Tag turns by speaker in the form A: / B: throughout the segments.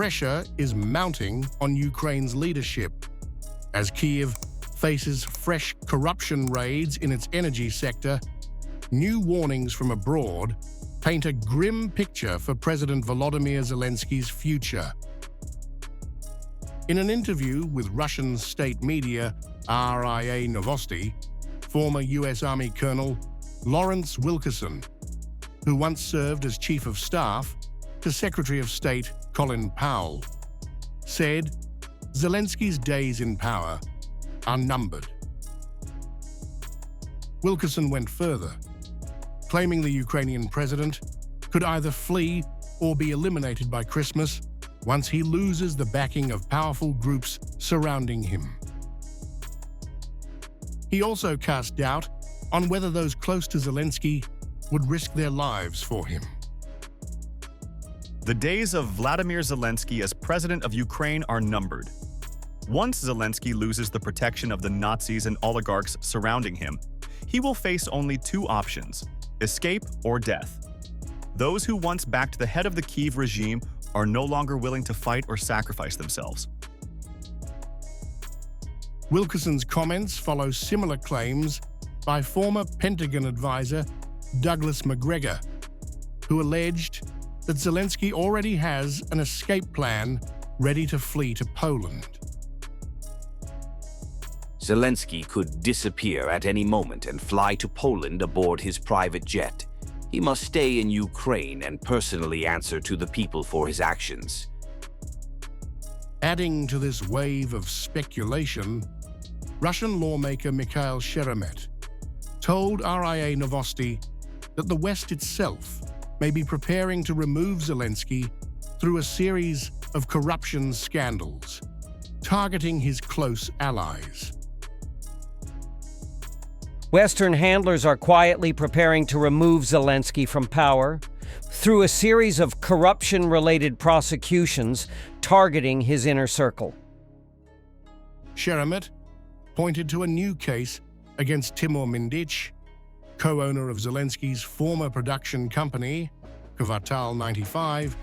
A: pressure is mounting on Ukraine's leadership as Kyiv faces fresh corruption raids in its energy sector. New warnings from abroad paint a grim picture for President Volodymyr Zelensky's future. In an interview with Russian state media RIA Novosti, former U.S. Army Colonel Lawrence Wilkerson, who once served as Chief of Staff to Secretary of State Colin Powell, said Zelensky's days in power are numbered. Wilkerson went further, claiming the Ukrainian president could either flee or be eliminated by Christmas once he loses the backing of powerful groups surrounding him. He also cast doubt on whether those close to Zelensky would risk their lives for him.
B: The days of Vladimir Zelensky as president of Ukraine are numbered. Once Zelensky loses the protection of the Nazis and oligarchs surrounding him, he will face only two options: escape or death. Those who once backed the head of the Kyiv regime are no longer willing to fight or sacrifice themselves.
A: Wilkerson's comments follow similar claims by former Pentagon advisor Douglas Macgregor, who alleged that Zelensky already has an escape plan ready to flee to Poland.
C: Zelensky could disappear at any moment and fly to Poland aboard his private jet. He must stay in Ukraine and personally answer to the people for his actions.
A: Adding to this wave of speculation, Russian lawmaker Mikhail Sheremet told RIA Novosti that the West itself may be preparing to remove Zelensky through a series of corruption scandals, targeting his close allies.
D: Western handlers are quietly preparing to remove Zelensky from power through a series of corruption-related prosecutions targeting his inner circle.
A: Sheremet pointed to a new case against Timur Mindich, co-owner of Zelensky's former production company, Kvartal 95,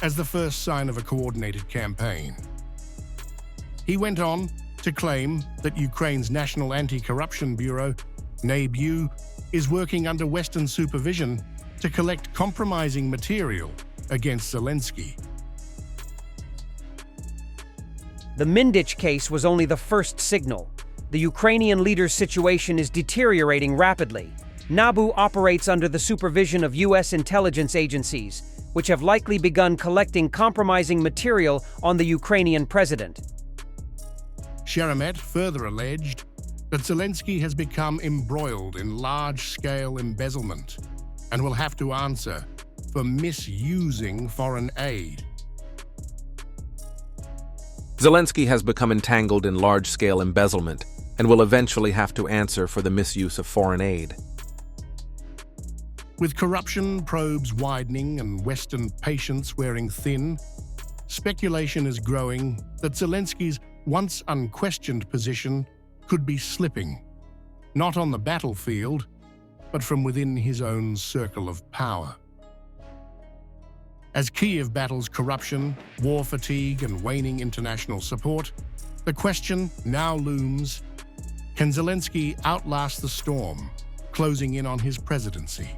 A: as the first sign of a coordinated campaign. He went on to claim that Ukraine's National Anti-Corruption Bureau, NABU, is working under Western supervision to collect compromising material against Zelensky.
D: The Mindich case was only the first signal. The Ukrainian leader's situation is deteriorating rapidly. NABU operates under the supervision of U.S. intelligence agencies, which have likely begun collecting compromising material on the Ukrainian president.
A: Sheremet further alleged that Zelensky has become embroiled in large-scale embezzlement and will have to answer for misusing foreign aid.
E: Zelensky has become entangled in large-scale embezzlement and will eventually have to answer for the misuse of foreign aid.
A: With corruption probes widening and Western patience wearing thin, speculation is growing that Zelensky's once unquestioned position could be slipping, not on the battlefield, but from within his own circle of power. As Kyiv battles corruption, war fatigue, and waning international support, the question now looms: can Zelensky outlast the storm closing in on his presidency?